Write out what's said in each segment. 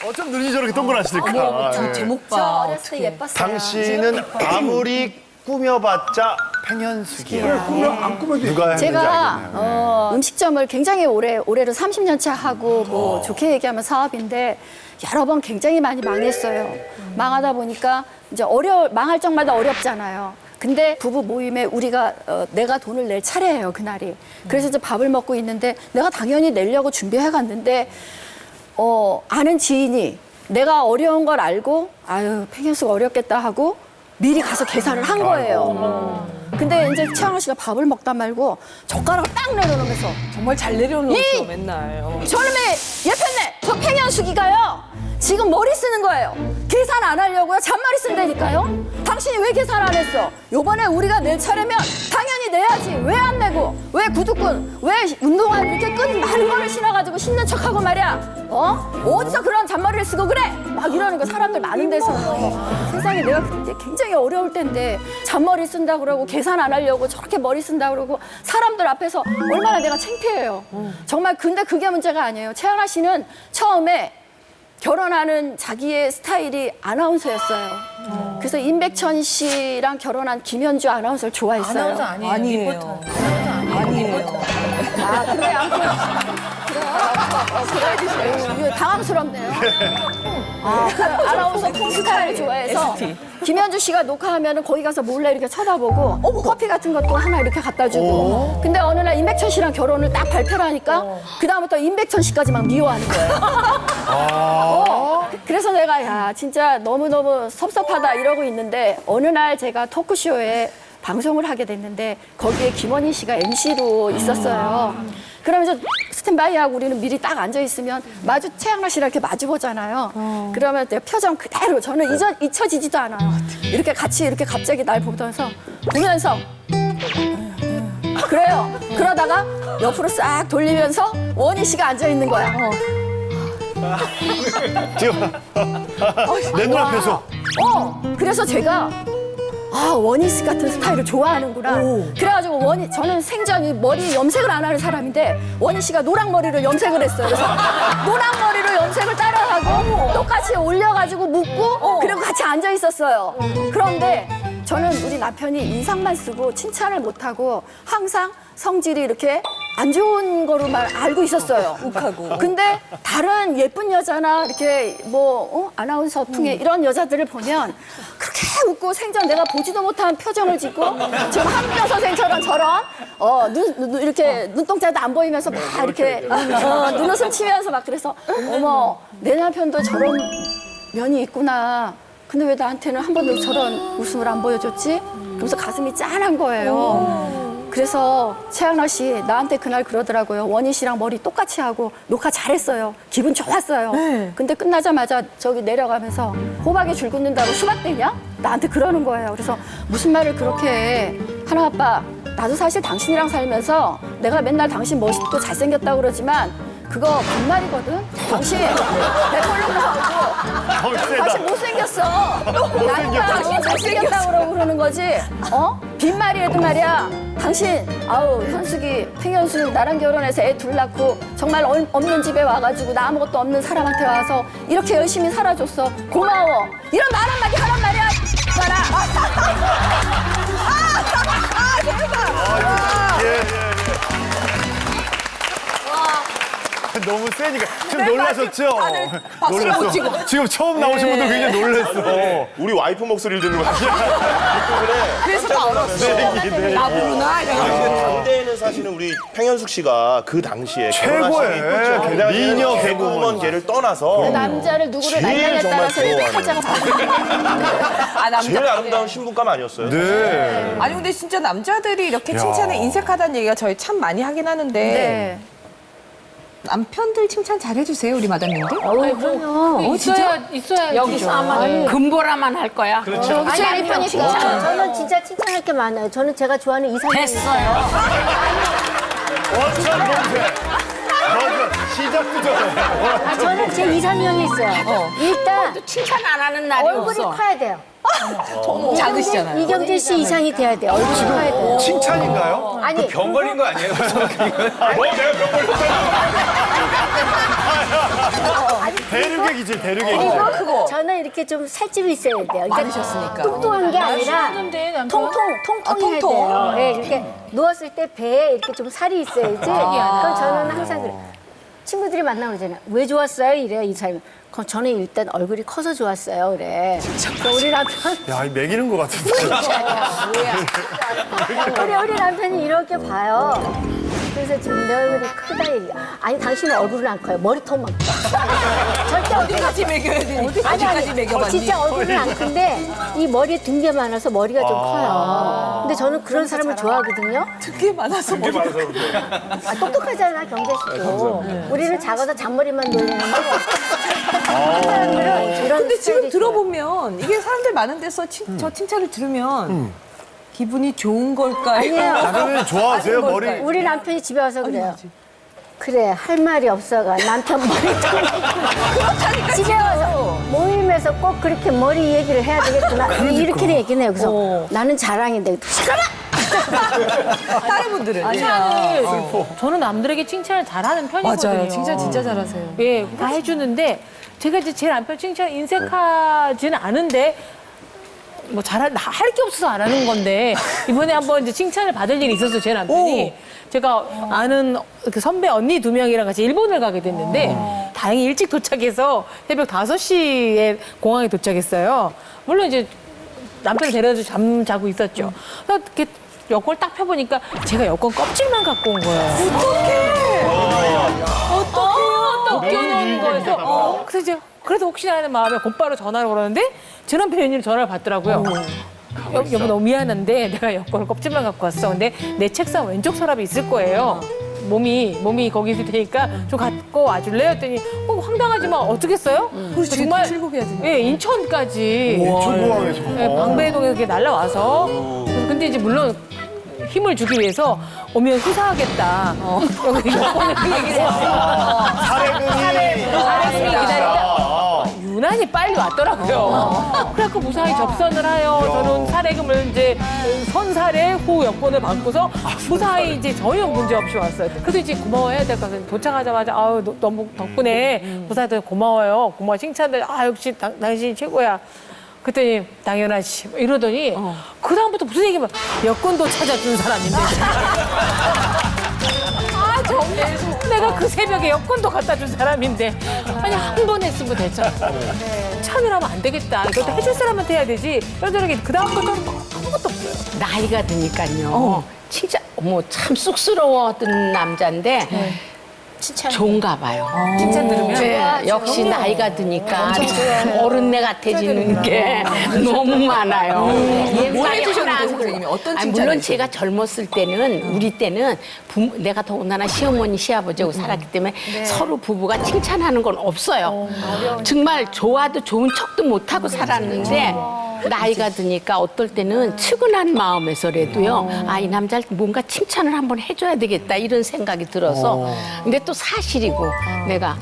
어쩜 눈이 저렇게 동그라실까? 저 제목 봐. 저 어렸을 때 예뻤어요. 당신은 아무리 꾸며봤자 팽현숙이야. 안 꾸며도 누가 했는지 제가 알겠네요. 음식점을 굉장히 올해로 30년 차 하고 뭐 좋게 얘기하면 사업인데 여러 번 굉장히 많이 망했어요. 망하다 보니까 이제 망할 적마다 어렵잖아요. 근데 부부 모임에 우리가 내가 돈을 낼 차례예요, 그날이. 그래서 이제 밥을 먹고 있는데 내가 당연히 내려고 준비해 갔는데 아는 지인이 내가 어려운 걸 알고 아유, 팽현수가 어렵겠다 하고 미리 가서 계산을 한 거예요. 근데 이제 최양호 씨가 밥을 먹다 말고 젓가락을 딱 내려놓으면서 정말 잘 내려놓죠, 맨날. 저놈의 예편네 저 팽현숙이가요 지금 머리 쓰는 거예요. 계산 안 하려고요. 잔머리 쓴다니까요. 당신이 왜 계산 안 했어? 요번에 우리가 낼 차례면 당연히 내야지. 왜 안 내고? 왜 구두끈? 왜 운동화 이렇게 끈 많은 거를 신어가지고 신는 척하고 말이야? 어디서 그런 잔머리를 쓰고 그래? 막 이러는 거 사람들 많은 데서. 세상에 내가 그때 굉장히 어려울 때인데 잔머리 쓴다 그러고 계산 안 하려고 저렇게 머리 쓴다 그러고 사람들 앞에서 얼마나 내가 창피해요. 정말 근데 그게 문제가 아니에요. 최하나 씨는 처음에 결혼하는 자기의 스타일이 아나운서였어요. 그래서 임백천 씨랑 결혼한 김현주 아나운서를 좋아했어요. 아나운서 아니에요. 아니에요. 아, 근데 아무튼 그래, 당황스럽네요. 그 아나운서 풍 스타일을 좋아해서 김현주 씨가 녹화하면 거기 가서 몰래 이렇게 쳐다보고 커피 같은 것도 하나 이렇게 갖다 주고. 근데 어느 날 임백천 씨랑 결혼을 딱 발표를 하니까 그다음부터 임백천 씨까지 막 미워하는 거예요. 그래서 내가 야 진짜 너무너무 섭섭하다 이러고 있는데 어느 날 제가 토크쇼에 방송을 하게 됐는데 거기에 김원희 씨가 MC로 있었어요. 그러면서 스탠바이하고 우리는 미리 딱 앉아 있으면 최양락 씨랑 이렇게 마주 보잖아요. 그러면 내 표정 그대로 저는 잊혀지지도 않아요. 이렇게 같이 이렇게 갑자기 날 보면서 그래요. 그러다가 옆으로 싹 돌리면서 원희 씨가 앉아 있는 거야. 지금 내 눈앞에서 그래서 제가 원희 씨 같은 스타일을 좋아하는구나. 그래가지고 저는 생전이 머리 염색을 안 하는 사람인데 원희 씨가 노랑 머리를 염색을 했어요. 그래서 노랑 머리로 염색을 따라하고 똑같이 올려가지고 묶고 그리고 같이 앉아 있었어요. 그런데 저는 우리 남편이 인상만 쓰고 칭찬을 못하고 항상 성질이 이렇게 안 좋은 거로만 알고 있었어요. 욱하고. 근데 다른 예쁜 여자나 이렇게 아나운서 풍의 이런 여자들을 보면 그렇게 웃고 생전 내가 보지도 못한 표정을 짓고 지금 한민정 선생처럼 저런 이렇게 눈동자도 안 보이면서 막 이렇게 눈웃음 치면서 막 그래서 어머 내 남편도 저런 면이 있구나. 근데 왜 나한테는 한 번도 저런 웃음을 안 보여줬지? 그러면서 가슴이 짠한 거예요. 그래서 최양락 씨 나한테 그날 그러더라고요. 원희 씨랑 머리 똑같이 하고 녹화 잘했어요. 기분 좋았어요. 근데 끝나자마자 저기 내려가면서 호박에 줄 긋는다고 수박 되냐? 나한테 그러는 거예요. 그래서 무슨 말을 그렇게 해. 하나 아빠 나도 사실 당신이랑 살면서 내가 맨날 당신 멋있고 잘생겼다고 그러지만 그거 반말이거든? 당신 내 걸로 나오고 당신 못생겼어. 나니까 당신 잘생겼다고 그러는 거지. 빈말이라도 말이야. 당신 현숙이 팽현숙 나랑 결혼해서 애 둘 낳고 정말 없는 집에 와가지고 나 아무것도 없는 사람한테 와서 이렇게 열심히 살아줬어. 고마워. 이런 말 한마디 하란 말이야. 너무 세니까 지금 놀라셨죠? 박수 놀랐어. 치고. 지금 처음 나오신 분들 굉장히 놀랐어. 우리 와이프 목소리를 듣는 거 같아요. 그래서 다 알았어. 나 부르나? 이래가지고. 당대에는 사실은 우리 팽현숙 씨가 그 당시에 최고의 미녀 개그우먼 개그우먼. 걔를 떠나서 남자를 누구를 제일 만나냐에 정말 따라서 이렇게 좋아하는. 타자가 바뀌는 제일 아름다운 신부감 아니었어요? 네. 아니 근데 진짜 남자들이 이렇게 칭찬에 인색하다는 얘기가 저희 참 많이 하긴 하는데 네. 남편들 칭찬 잘해주세요 우리 마담님들? 그럼요. 있어야 여기서 아마 금보라만 할 거야. 그렇죠. 아니 편이시가 저는 진짜 칭찬할 게 많아요. 저는 제가 좋아하는 이상형. 됐어요. 원천 봉쇄. 맞아. 시작도 전에. 저는 제 이상형이 있어요. 일단 칭찬 안 하는 날이 얼굴이 없어. 커야 돼요. 작으시잖아요. 이경재 씨 이상이 돼야 돼요. 얼굴이 커야 돼요. 칭찬인가요? 아니 병 걸린 거 아니에요? 뭐 내가 병 걸렸다고? 아니 대륙의 기질. 저는 이렇게 좀 살집이 있어야 돼요. 그러니까 많으셨으니까. 뚱뚱한 게 아니라 통통해야 돼요. 네, 이렇게 누웠을 때 배에 이렇게 좀 살이 있어야지. 그럼 저는 항상 그래. 친구들이 만나고 그러잖아요. 왜 좋았어요? 이래요, 이 사람이. 그럼 저는 일단 얼굴이 커서 좋았어요. 그래. 그러니까 우리 남편. 야, 이 매기는 것 같은데. 우리 남편이 이렇게 봐요. 그래서 지금 내 얼굴이 크다 얘기. 아니 당신은 얼굴은 안 커요. 머리통만 커. 절대 어디까지 먹여야 되니? 어디까지 먹여봤니? 진짜 얼굴은 안 큰데 이 머리에 등 게 많아서 머리가 좀 커요. 근데 저는 그런 사람을 좋아하거든요. 되게 많아서 머리. 아, 똑똑하잖아 경재 씨도. 우리는 작아서 잔머리만 놀리는데 한 사람들은 이런 근데 지금 스타일이 들어보면 이게 사람들 많은 데서 저 칭찬을 들으면 기분이 좋은 걸까요? 아니에요. 나는 좋아하세요, 아닌 머리. 걸까요? 우리 남편이 집에 와서 그래요. 그래 할 말이 없어가 남편 머리통 집에 와서 모임에서 꼭 그렇게 머리 얘기를 해야 되겠구나 이렇게 얘기는 해요. 그래서 나는 자랑인데 시끄러워. 다른 분들은 저는 남들에게 칭찬을 잘하는 편이거든요. 맞아요. 칭찬 진짜 잘하세요. 예, 다 해주는데 제가 이제 제 남편 칭찬 인색하지는 않은데 뭐 할 게 없어서 안 하는 건데 이번에 한번 이제 칭찬을 받을 일이 있었어요. 제 남편이 제가 아는 그 선배 언니 2명이랑 같이 일본을 가게 됐는데 다행히 일찍 도착해서 새벽 5시에 공항에 도착했어요. 물론 이제 남편 데려다 잠자고 있었죠. 그래서 이렇게 여권을 딱 펴보니까 제가 여권 껍질만 갖고 온 거예요. 어떡해요? 껴놓은 거에서. 그래서 이제 그래도 혹시나 하는 마음에 곧바로 전화를 걸었는데 제 남편 웬일로 전화를 받더라고요. 여보 너무 미안한데 내가 여권을 껍질만 갖고 왔어. 근데 내 책상 왼쪽 서랍에 있을 거예요. 몸이 거기 있을 테니까 좀 갖고 와줄래? 했더니 황당하지만 어떻겠어요? 정말 출국해야 되니까. 예, 인천까지 중공항에서. 예, 방배동에 이렇게 날라와서 그래서 근데 이제 물론 힘을 주기 위해서 오면 후사하겠다. 여기 여권을 그 얘기를 했어요. 사례분이 기다리다 유난히 빨리 왔더라고요. 그래갖고 무사히 접선을 하여 저는 사례금을 이제 선사례 후 여권을 받고서 무사히 이제 전혀 문제 없이 왔어요. 그래서 이제 고마워해야 될 것 같아요. 도착하자마자 아유 너무 덕분에 무사히 고마워요. 고마워 칭찬들 역시 당신이 최고야. 그랬더니 당연하지 이러더니 그다음부터 무슨 얘기만 여권도 찾아준 사람인데 정말 내가 그 새벽에 여권도 갖다 준 사람인데 아니 한 번 했으면 됐잖아. 찬을 하면 안 되겠다. 이것도 해줄 사람한테 해야 되지. 여전하게 그다음부터는 아무것도 없어요. 나이가 드니까요. 진짜 참 쑥스러웠던 남자인데 좋은가 봐요. 칭찬 들으면 네, 역시 나이가 드니까 참 어른네 같아지는 게 너무 많아요. 뭘 해주셨는데 선생님이 어떤 칭찬을 물론 제가 젊었을 때는 우리 때는 내가 더군다나 시어머니 시아버지하고 살았기 때문에 서로 부부가 칭찬하는 건 없어요. 정말 좋아도 좋은 척도 못하고 살았는데 나이가 드니까 어떨 때는 측은한 마음에서라도요. 이 남자를 뭔가 칭찬을 한번 해줘야 되겠다 이런 생각이 들어서 근데 또 사실이고 내가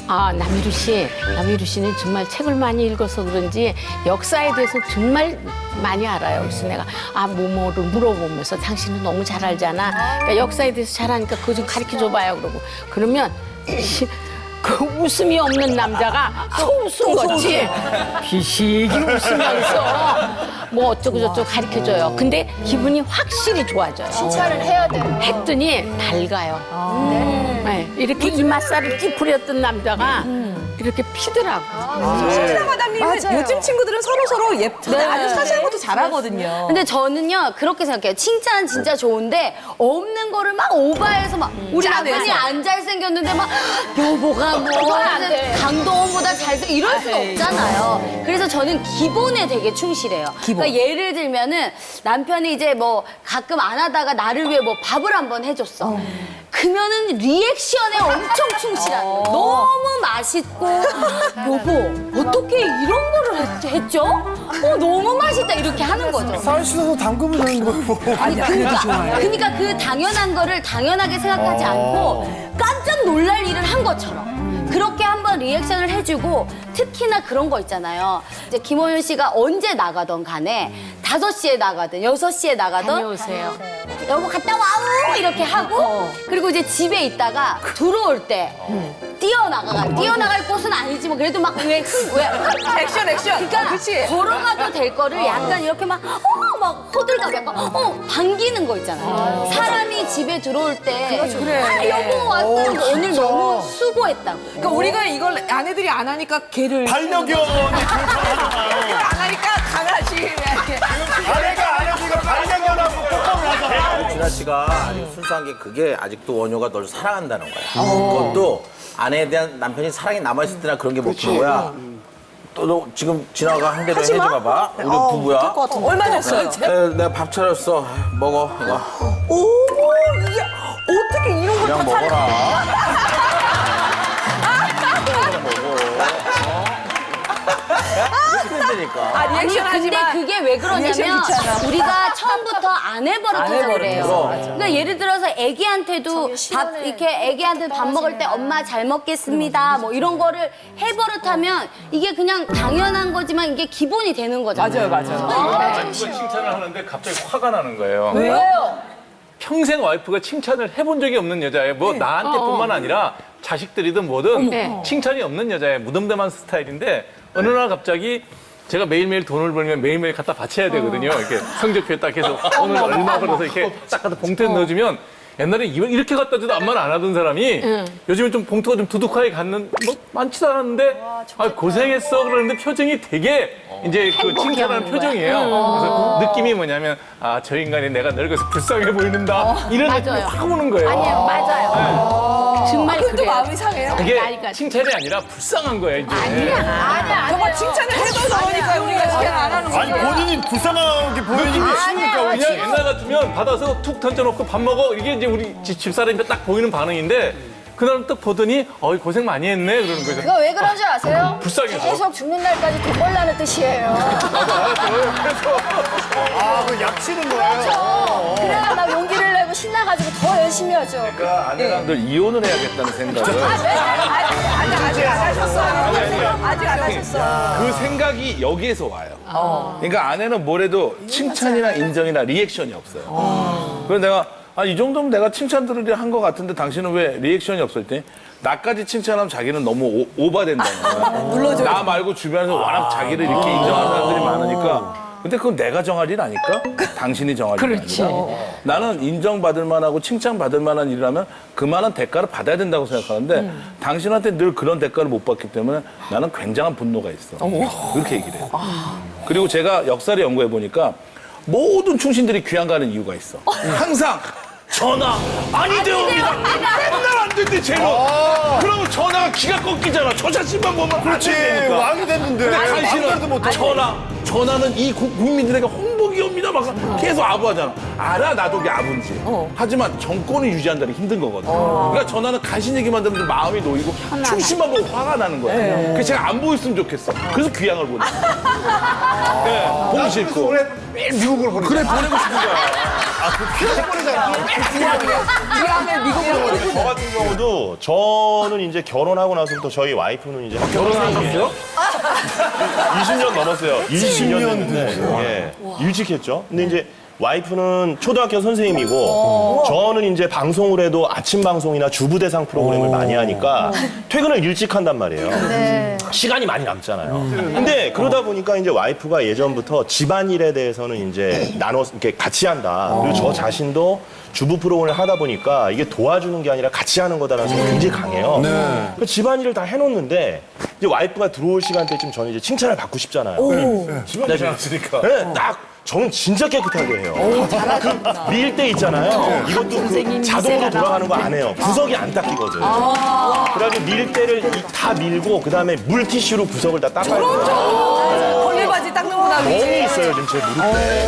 남유리 씨는 정말 책을 많이 읽어서 그런지 역사에 대해서 정말 많이 알아요. 그래서 내가 뭐를 물어보면서 당신은 너무 잘 알잖아. 그러니까 역사에 대해서 잘 아니까 그거 좀 가르쳐줘봐요. 그러고 그러면 그 웃음이 없는 남자가 소웃음 거지. 비시기 웃으면서 뭐 어쩌고 저쩌고 가르쳐줘요. 근데 기분이 확실히 좋아져요. 칭찬을 해야 돼요. 했더니 밝아요. 네, 이렇게 이맛살을 찌푸렸던 남자가 이렇게 피더라고. 신라 마담님은 요즘 친구들은 서로 아주 사소한 것도 잘하거든요. 근데 저는요 그렇게 생각해요. 칭찬 진짜 좋은데 없는 거를 막 오바해서 막 우리 남편이 안 잘생겼는데 막 여보가 뭐 강동원보다 잘생 이럴 수가 없잖아요. 그래서 저는 기본에 되게 충실해요. 그러니까 예를 들면은 남편이 이제 뭐 가끔 안 하다가 나를 위해 뭐 밥을 한번 해줬어. 그러면은 리액션에 엄청 충실한 거예요. 너무 맛있고 여보 어떻게 이런 거를 했죠? 너무 맛있다 이렇게 하는 거죠. 쌀 씻어서 담그면 되는 거고. 그러니까 그 당연한 거를 당연하게 생각하지 않고 깜짝 놀랄 일을 한 것처럼 그렇게 한번 리액션을 해주고 특히나 그런 거 있잖아요. 이제 김호윤 씨가 언제 나가던 간에 5시에 나가든 6시에 나가든 다녀오세요. 여보 갔다 와우 이렇게 하고 그리고 이제 집에 있다가 들어올 때 뛰어나갈 곳은 아니지만 그래도 막 왜 액션. 그러니까 그치? 걸어가도 될 거를 약간 이렇게 막 호들갑 약간 반기는 거 있잖아요. 사람이 집에 들어올 때 그래. 여보 왔어요. 오늘 너무 수고했다고. 그러니까 우리가 이걸 아내들이 안 하니까 개를 반려견이 불편하잖아요. 이걸 안 하니까 강아지 이렇게. 아내가 안 하니까 반려견하고 뽀뽀를 하잖아요. 진아 씨가 아직 순수한 게 그게 아직도 원효가 널 사랑한다는 거야. 그것도 아내에 대한 남편이 사랑이 남아있을 때나 그런 게 먹히는 거야. 또 너 지금 진아가 한 대로 해줘봐봐. 우리 부부야. 얼마 줬어요? 내가 밥 차렸어. 먹어. 이거. 오, 이게 어떻게 이런 걸 그냥 다 먹어라. 그러니까. 리액션 근데 하지만 그게 왜 그러냐면 리액션 좋잖아. 우리가 처음부터 아내 버릇해서 그래요. 그러니까 예를 들어서 애기한테도 밥 이렇게 애기한테 밥 먹을 때 엄마 잘 먹겠습니다. 뭐 이런 거를 해버릇하면 이게 그냥 당연한 거지만 이게 기본이 되는 거잖아요. 맞아요. 칭찬을 하는데 갑자기 화가 나는 거예요. 왜요? 평생 와이프가 칭찬을 해본 적이 없는 여자예요. 뭐 나한테뿐만 아니라 자식들이든 뭐든 칭찬이 없는 여자예요. 무덤덤한 스타일인데 어느 날 갑자기 제가 매일매일 돈을 벌면 매일매일 갖다 바쳐야 되거든요. 이렇게 성적표에 딱 해서 오늘 얼마 벌어서 이렇게 딱 갖다 봉투에 넣어주면 옛날에 이렇게 갖다 줘도 아무 말 안 하던 사람이 요즘은 좀 봉투가 좀 두둑하게 갖는 뭐 많지도 않은데 고생했어 그러는데 표정이 되게 이제 그 칭찬하는 표정이에요. 그래서 느낌이 뭐냐면 저 인간이 내가 늙어서 불쌍해 보이는다 이런 느낌이 확 오는 거예요. 아니에요, 맞아요. 정말 그것도 그래요. 마음이 상해요. 그게 칭찬이 아니라 불쌍한 거예요. 이제. 저거 칭찬을 해도 나오니까 우리가 칭찬 안 하는 아니 거죠. 본인이 불쌍하게 보이는 게 싫으니까 그냥 옛날 같으면 받아서 툭 던져놓고 밥 먹어 이게 이제 우리 집사람인데 딱 보이는 반응인데 그날 딱 보더니 고생 많이 했네 그러는 거죠. 그거 왜 그런 줄 아세요? 불쌍해서. 계속 죽는 날까지 돈 벌라는 뜻이에요. 그 약치는 거예요. 그래야 막 용기를 내고 신나가지고 더 열심히 하죠. 그러니까 아내랑 늘 이혼을 해야겠다는 생각을 아직 안 하셨어요. 아직 안 하셨어요. 그 생각이 여기에서 와요. 그러니까 아내는 뭐래도 칭찬이나 인정이나 리액션이 없어요. 그래서 내가 이 정도면 내가 칭찬 들으려 한 것 같은데 당신은 왜 리액션이 없을 때 나까지 칭찬하면 자기는 너무 오바된다는 거야. 나 말고 주변에서 워낙 자기를 이렇게 인정하는 사람들이 많으니까. 근데 그건 내가 정할 일 아닐까? 당신이 정할 일 아니라. 나는 인정받을 만하고 칭찬받을 만한 일이라면 그만한 대가를 받아야 된다고 생각하는데 당신한테 늘 그런 대가를 못 받기 때문에 나는 굉장한 분노가 있어. 그렇게 얘기를 해요. 그리고 제가 역사를 연구해 보니까 모든 충신들이 귀양 가는 이유가 있어. 항상 전화 아니 되옵니다. 맨날 안 된대 쟤는. 그러면 전화가 기가 꺾이잖아. 저 자신만 보면 그렇지 안 된다니까. 왕이 됐는데 당신은 왕도 못해. 전화는 이 국민들에게 홍보기업니다. 막 계속 아부하잖아. 알아 나도 그게 아부인지. 하지만 정권을 유지한다는 게 힘든 거거든. 그러니까 전화는 간신 얘기만 들으면 많이 놓이고 충신만 보고 화가 나는 거야. 그래서 제가 안 보였으면 좋겠어. 그래서 귀향을 보내. 네, 보기 싫고. 매일 미국을 보내. 그래 보내고 싶은 거야. 귀향을 미국으로 보내고. 저 같은 경우도 저는 이제 결혼하고 나서부터 저희 와이프는 이제 결혼하셨어요? 20년 넘었어요. 20년 됐는데 예, 일찍했죠. 근데 이제 와이프는 초등학교 선생님이고 저는 이제 방송을 해도 아침 방송이나 주부 대상 프로그램을 많이 하니까 퇴근을 일찍 한단 말이에요. 시간이 많이 남잖아요. 근데 그러다 보니까 이제 와이프가 예전부터 집안일에 대해서는 이제 이렇게 같이 한다. 그리고 저 자신도 주부 프로그램을 하다 보니까 이게 도와주는 게 아니라 같이 하는 거다라는 생각이 굉장히 강해요. 그 집안일을 다 해놓는데 이제 와이프가 들어올 시간대쯤 저는 이제 칭찬을 받고 싶잖아요. 집안일 해놨으니까. 네, 딱 저는 진짜 깨끗하게 해요. 그 밀대 있잖아요. 이것도 그 자동으로 돌아가는 거 안 해요. 구석이 안 닦이거든. 그래가지고 밀대를 다 밀고 그다음에 물티슈로 구석을 다 닦아요. 걸레바지 닦는구나. 멍이 있어요 지금 제 무릎에.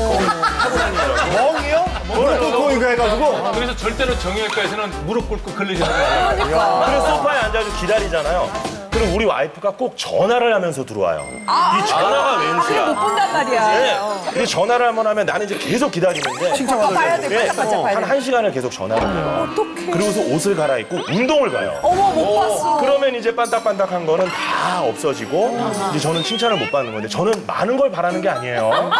멍이요? 무릎 꿇고 이거 해가지고. 그래서 절대로 정형외과에서는 무릎 꿇고 걸리지 않아요. 그래서 소파에 앉아서 기다리잖아요. 그럼 우리 와이프가 꼭 전화를 하면서 들어와요. 이 전화가 웬수야. 못 본단 말이야. 네. 근데 전화를 한번 하면 나는 이제 계속 기다리는데. 봐야 돼. 네. 반짝반짝 봐야 돼. 한 1시간을 계속 전화를 해요. 어떡해. 그러고서 옷을 갈아입고 운동을 가요. 어머, 못 봤어. 그러면 이제 반딱반딱한 거는 다 없어지고 이제 저는 칭찬을 못 받는 건데 저는 많은 걸 바라는 게 아니에요.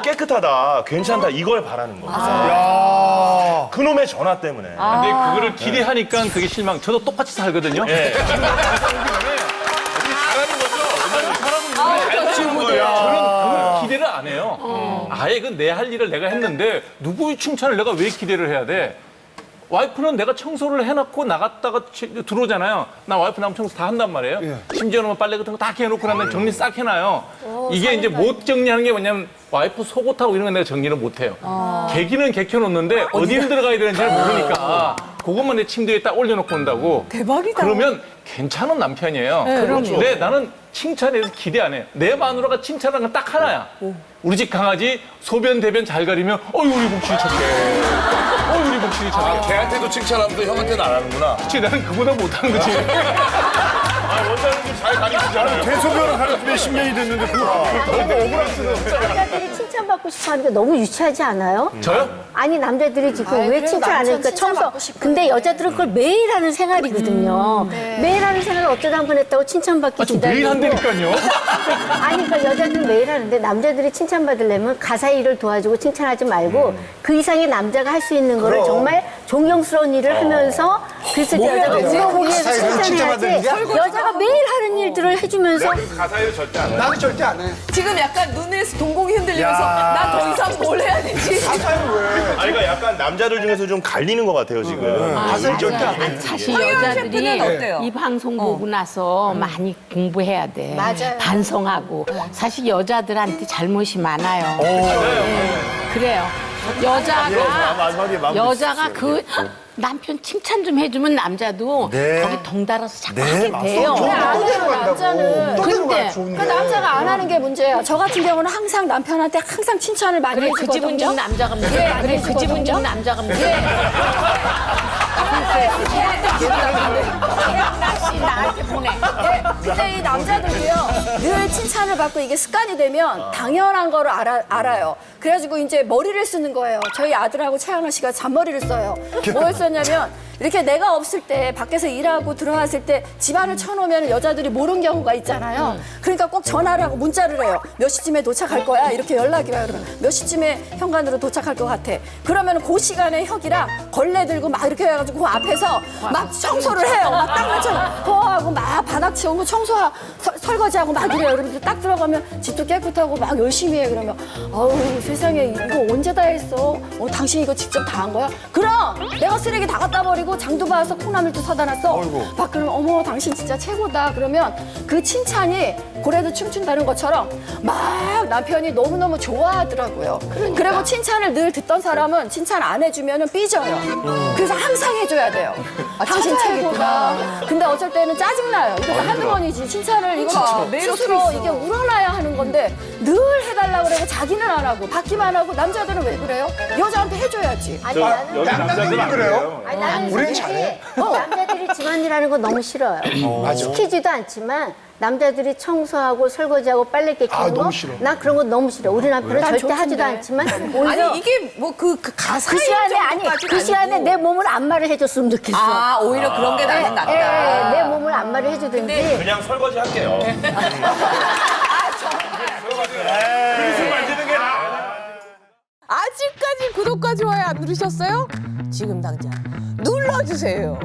깨끗하다, 괜찮다 이걸 바라는 거예요. 그놈의 전화 때문에. 근데 그거를 기대하니까 그게 실망. 저도 똑같이 살거든요. 예. 저는 그걸 기대를 안 해요. 아예 그 내 할 일을 내가 했는데 누구의 칭찬을 내가 왜 기대를 해야 돼? 와이프는 내가 청소를 해놓고 나갔다가 들어오잖아요. 나 와이프 나면 청소 다 한단 말이에요. 심지어는 뭐 빨래 같은 거 다 해놓고 나면 정리 싹 해놔요. 이게 이제 못 정리하는 게 뭐냐면 와이프 속옷하고 이런 건 내가 정리를 못 해요. 개기는 개켜놓는데 어디를 들어가야 되는지 잘 모르니까 그것만 내 침대에 딱 올려놓고 온다고. 대박이다. 그러면 괜찮은 남편이에요. 근데 나는 칭찬에 대해서 기대 안 해요. 내 마누라가 칭찬하는 건 딱 하나야. 우리 집 강아지 소변 대변 잘 가리면 어이 우리 복실이 착해. 어이 우리 복실이 착해. 걔한테도 칭찬하면서 형한테는 안 하는구나. 그치 나는 그보다 못하는 거지. 원장님 잘 가르치잖아요. 대소변을 가르치면 10년이 됐는데 그거 너무 억울했어요. 남자들이 칭찬받고 싶어 하는 게 너무 유치하지 않아요? 저요? 아니 남자들이 지금 왜 칭찬 안 하니까 청소. 근데 여자들은 그걸 매일 하는 생활이거든요. 매일 하는 생활을 어쩌다 한 번 했다고 칭찬받기 좀 기다리고. 매일 한다니까요. 아니 그러니까 여자들은 매일 하는데 남자들이 칭찬받으려면 가사 일을 도와주고 칭찬하지 말고 그 이상의 남자가 할 수 있는 거를 정말 존경스러운 일을 하면서 그래서 여자가 우리가 보기에서 칭찬해야지. 여자가 매일 하는 일들을 해주면서 가사에도 절대 안 해. 나도 절대 안 해. 지금 약간 눈에서 동공이 흔들리면서 나 더 이상 뭘 해야 되지? 그러니까 약간 남자들 중에서 좀 갈리는 것 같아요 지금. 절대 안 해. 사실 셰프는 여자들이 어때요? 이 방송 보고 나서 많이 공부해야 돼. 맞아요. 반성하고. 사실 여자들한테 잘못이 많아요. 네. 그래요. 여자가 그 남편 칭찬 좀 해주면 남자도 네. 거기 덩달아서 자꾸 네, 하게 맞습니다. 돼요. 또 데리고 남자는 근데 그 남자가 안 하는 게 문제예요. 저 같은 경우는 항상 남편한테 항상 칭찬을 많이 그래 그 해주거든요. 집은 중 남자가 문제. 그래 그 집은 중 남자가 문제. 나한테 보내. 근데 이 남자들도요 늘 칭찬을 받고 이게 습관이 되면 당연한 거를 알아요. 그래가지고 이제 머리를 쓰는 거예요. 저희 아들하고 최양아 씨가 잔머리를 써요. 뭘 썼냐면 이렇게 내가 없을 때 밖에서 일하고 들어왔을 때 집안을 쳐놓으면 여자들이 모르는 경우가 있잖아요. 그러니까 꼭 전화를 하고 문자를 해요. 몇 시쯤에 도착할 거야? 이렇게 연락이 와요. 그러면 몇 시쯤에 현관으로 도착할 것 같아. 그러면 그 시간에 혁이랑 걸레 들고 막 이렇게 해가지고 그 앞에서 막 청소를 해요. 막 땅만처럼 거하고 막 바닥 치우고 청소하고 설거지하고 막 이래요. 그러면서 딱 들어가면 집도 깨끗하고 막 열심히 해. 그러면 어우 세상에 이거 언제 다 했어? 당신 이거 직접 다 한 거야? 그럼 내가 쓰레기 다 갖다 버리고 장도 봐서 콩나물도 사다 놨어. 막 그러면 어머 당신 진짜 최고다. 그러면 그 칭찬이 고래도 춤춘다는 것처럼 막 남편이 너무너무 좋아하더라고요. 그리고 칭찬을 늘 듣던 사람은 칭찬 안 해주면 삐져요. 그래서 항상 해줘야 돼요. 당신 최고다. 근데 어쩔 때는 짜증나요. 이거 한두 번이지. 칭찬을 이거 스스로 이게 우러나야 하는 건데 늘 해달라고 그러고 자기는 안 하고 받기만 하고 남자들은 왜 그래요? 여자한테 해줘야지. 아니 나는 남자들이 그래요? 아니, 나는 우린 솔직히 잘해. 남자들이 집안일 하는 거 너무 싫어요. 시키지도 않지만 남자들이 청소하고 설거지하고 빨래 깨끼는 거, 너무 싫어. 나 그런 거 너무 싫어. 우리 남편은 절대 하지도 않지만 오히려 아니 이게 뭐 그 가사 그 시간에 그 시간에 내 몸을 안마를 해줬으면 좋겠어. 아 오히려 그런 게 나는 낫다. 내 몸을 안마를 해주든지. 그냥 설거지 할게요. 그릇을 만지는 게 나아. 아직까지 구독과 좋아요 안 누르셨어요? 지금 당장 눌러주세요.